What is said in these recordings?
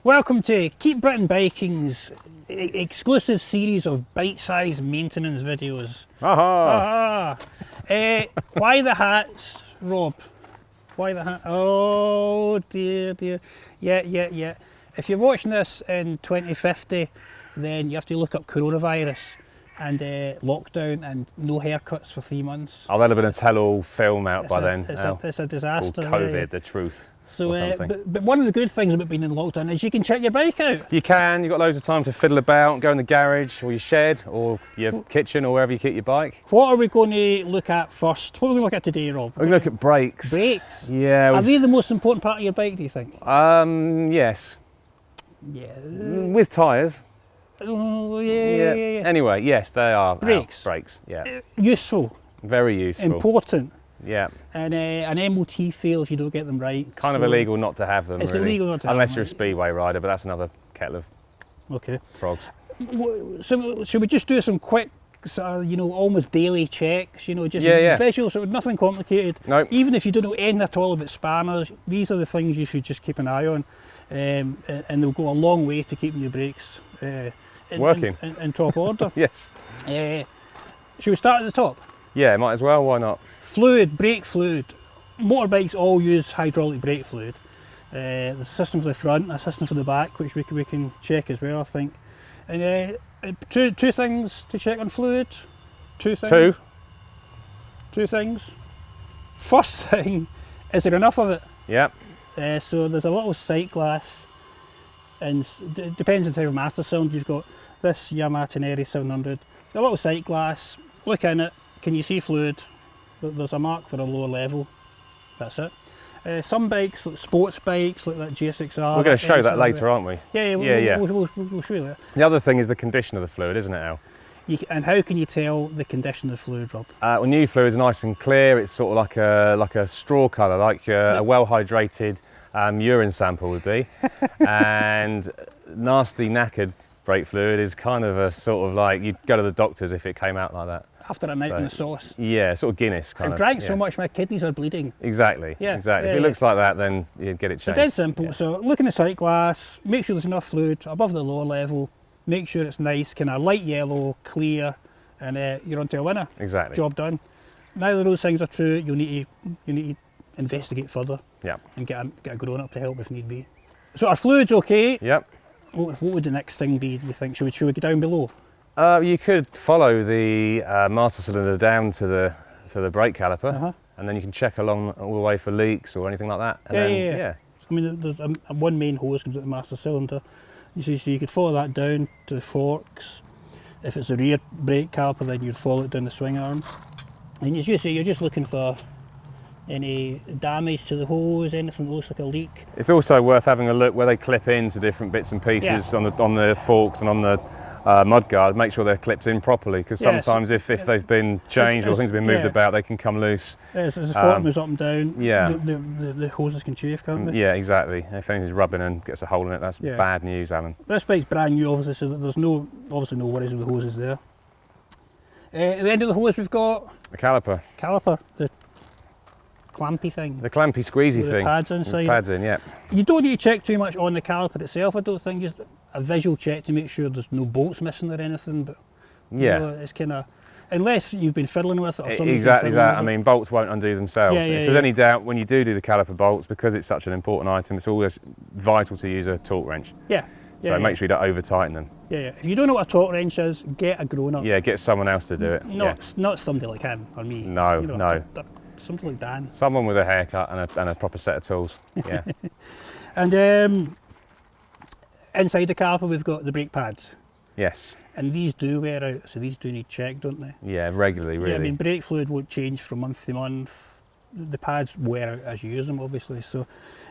Welcome to Keep Britain Biking's exclusive series of bite-sized maintenance videos. Aha! Why the hats, Rob? Why the hat? Oh dear, dear. Yeah. If you're watching this in 2050, then you have to look up coronavirus and lockdown and no haircuts for 3 months. Oh, that'll have been a tell-all film out by then. It's a disaster. Called COVID, the truth. So, or something. but one of the good things about being in lockdown is you can check your bike out. You can, you've got loads of time to fiddle about, go in the garage or your shed or your kitchen or wherever you keep your bike. What are we going to look at first? What are we going to look at today, Rob? We're going to look at brakes. Brakes? Yeah. Are they the most important part of your bike, do you think? Yes. Yeah. With tyres. Oh, yeah. Anyway, yes, they are. Brakes. Brakes, yeah. Useful. Very useful. Important. Yeah. And an MOT fail if you don't get them right. Kind of illegal not to have them, It's really. illegal not to have Unless them. you're a speedway rider, but that's another kettle of frogs. So should we just do some quick, almost daily checks, just Yeah. visual, so nothing complicated. Nope. Even if you don't know anything at all about spanners, these are the things you should just keep an eye on, and they'll go a long way to keeping your brakes Working. in top order. Yes. Should we start at the top? Yeah, might as well, why not? Fluid, brake fluid. Motorbikes all use hydraulic brake fluid. There's a system for the front, a system for the back, which we can check as well, I think. And two things to check on fluid. Two things. Two things. First thing, is there enough of it? Yep. So there's a little sight glass, and it depends on the type of master cylinder you've got. This Yamaha Tenere 700. A little sight glass, look in it, can you see fluid? There's a mark for a lower level, that's it. Some bikes, like sports bikes, like that GSXR. We're going to show that later, aren't we? Yeah. We'll show you that. The other thing is the condition of the fluid, isn't it, Al? And how can you tell the condition of the fluid, Rob? Well, new fluid's nice and clear. It's sort of like a straw colour, like a well-hydrated urine sample would be. And nasty, knackered brake fluid is kind of a sort of like, you'd go to the doctors if it came out like that. After a night in the sauce. Yeah, sort of Guinness kind I've drank so much my kidneys are bleeding. Exactly. If it looks like that, then you get it changed. So dead simple. Yeah. So look in the sight glass, make sure there's enough fluid above the lower level, make sure it's nice, kind of light yellow, clear, and you're on to a winner. Exactly. Job done. Now that those things are true, you need to investigate further. Yeah. And get a grown up to help if need be. So our fluid's okay. Yep. What would the next thing be, do you think? Should we go down below? You could follow the master cylinder down to the brake caliper, and then you can check along all the way for leaks or anything like that. And yeah. I mean, there's one main hose comes out the master cylinder. So you could follow that down to the forks. If it's a rear brake caliper, then you'd follow it down the swing arm. And as you say, you're just looking for any damage to the hose, anything that looks like a leak. It's also worth having a look where they clip into different bits and pieces on the forks and on the mudguard. Make sure they're clipped in properly, because sometimes if they've been changed or things have been moved about, they can come loose. As the fork moves up and down, the hoses can chafe, can't they? Yeah, exactly. If anything's rubbing and gets a hole in it, that's bad news, Alan. This bike's brand new, obviously, so there's no worries with the hoses there. At the end of the hose, we've got the caliper, the clampy thing. The clampy squeezy thing. The pads inside. With pads in, yeah. You don't need to check too much on the caliper itself, I don't think. Just a visual check to make sure there's no bolts missing or anything. But it's kind of, unless you've been fiddling with it or something. Exactly that. I mean, bolts won't undo themselves. If there's any doubt, when you do the caliper bolts, because it's such an important item, it's always vital to use a torque wrench. So make sure you don't over tighten them. If you don't know what a torque wrench is, get a grown up. Yeah, get someone else to do it. Not somebody like him or me. No. Something like Dan. Someone with a haircut and a proper set of tools. Yeah. And inside the caliper we've got the brake pads. Yes. And these do wear out, so these do need check, don't they? Yeah, regularly, really. Yeah, I mean, brake fluid won't change from month to month. The pads wear out as you use them, obviously. So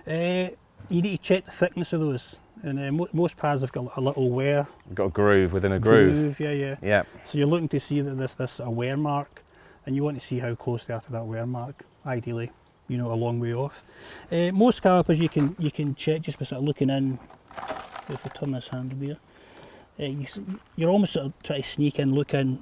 you need to check the thickness of those. And most pads have got a little wear. You've got a groove within a groove. Yeah. So you're looking to see that this a wear mark, and you want to see how close they are to that wear mark. Ideally, a long way off. Most calipers you can check just by sort of looking in. If we turn this handle here, you're almost sort of trying to sneak in, look in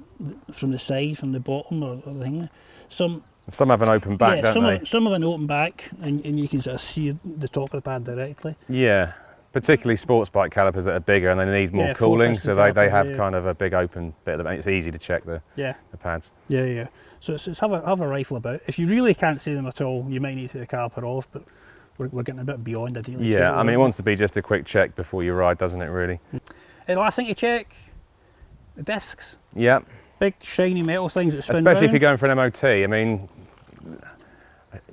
from the side, from the bottom or the thing. Some have an open back, don't they? Some have an open back, and you can sort of see the top of the pad directly. Yeah. particularly sports bike calipers that are bigger and they need more Yeah, cooling, four-piston so they calipers, have yeah. kind of a big open bit. It's easy to check the Yeah, pads. yeah. So it's have a rifle about. If you really can't see them at all, you might need to take the caliper off, but we're getting a bit beyond a daily check. Yeah, I mean, it wants to be just a quick check before you ride, doesn't it, really? The last thing to check, the discs. Yeah, Big shiny metal things that spin especially if round. you're going for an MOT. I mean,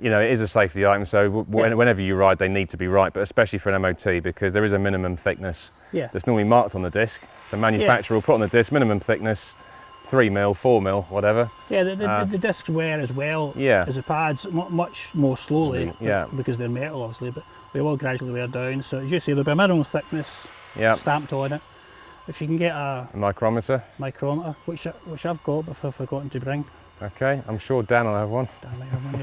you know, it is a safety item, so whenever you ride, they need to be right, but especially for an MOT, because there is a minimum thickness Yeah. that's normally marked on the disc. So manufacturer will put on the disc minimum thickness, 3 mil, 4 mil, whatever. Yeah, the discs wear as well Yeah. as the pads, not much more slowly, Yeah. because they're metal obviously, but they will gradually wear down. So as you say, there'll be a minimum thickness Yeah, stamped on it. If you can get a a micrometer. micrometer, which I've got but I've forgotten to bring, Okay, I'm sure Dan will have one. I might have one,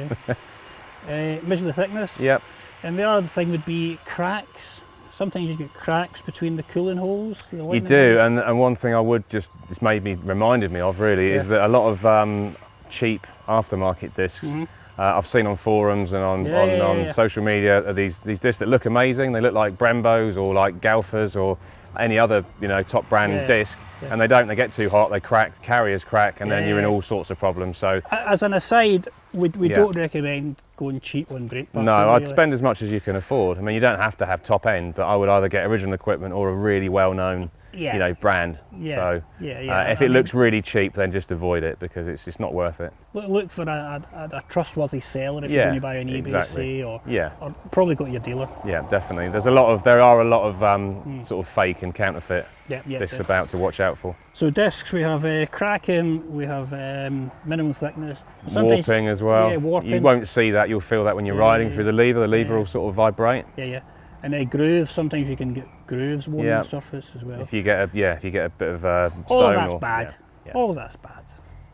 yeah. Measure the thickness. Yep. And the other thing would be cracks. Sometimes you get cracks between the cooling holes. The You lightning do, holes. and one thing I would just reminded me of really is Yeah. that a lot of cheap aftermarket discs I've seen on forums and on Yeah. social media are these discs that look amazing. They look like Brembos or like Galfers or any other top brand Yeah. disc, Yeah. and they don't. They get too hot, they crack, carriers crack, and then you're in Yeah. all sorts of problems. So As an aside, we Yeah. don't recommend going cheap on brake pads. no, really. I'd spend as much as you can afford. I mean, you don't have to have top end, but I would either get original equipment or a really well-known, Yeah. brand. Yeah. So Yeah. if I it mean, looks really cheap, then just avoid it because it's not worth it. look for a trustworthy seller if you're Yeah, going to buy an eBay, exactly. say, or Yeah, probably go to your dealer. yeah, definitely. There are a lot of sort of fake and counterfeit Yeah. discs about to watch out for. So discs, we have cracking, we have minimum thickness. Warping as well. Yeah, warping. You won't see that. You'll feel that when you're riding through the lever. The lever will sort of vibrate. Yeah. And grooves. Sometimes you can get grooves worn Yeah. on the surface as well. If you get a bit of stone. All that's or, bad. Yeah. All that's bad.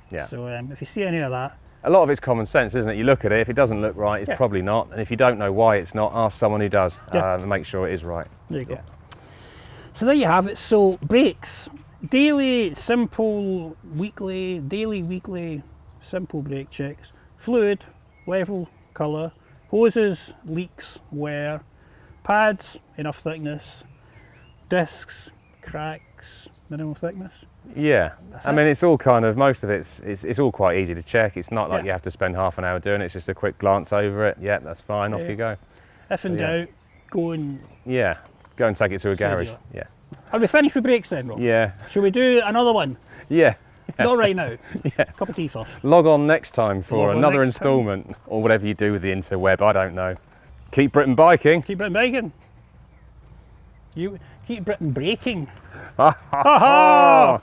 Yeah. So if you see any of that, A lot of it's common sense, isn't it? You look at it. If it doesn't look right, it's Yeah. probably not. And if you don't know why it's not, ask someone who does and make sure it is right. there you go. Yeah. So there you have it. So brakes, daily, simple, weekly, simple brake checks. Fluid, level, colour, hoses, leaks, wear, pads, enough thickness, discs, cracks, minimum thickness. Yeah, That's I it. mean, it's all kind of, most of it's all quite easy to check. It's not like Yeah. you have to spend half an hour doing it. It's just a quick glance over it. Yeah, that's fine. Off Yeah. you go. If in So, yeah. doubt, go and... Yeah, go and take it to a So do garage. it. Yeah, Are we finished with brakes then, Rob? yeah, Shall we do another one? yeah. Not right now. Cup of tea first. Log on next time for Log on another next time. instalment or whatever you do with the interweb. I don't know. Keep Britain biking. Keep Britain biking. You keep Britain braking. Ha ha!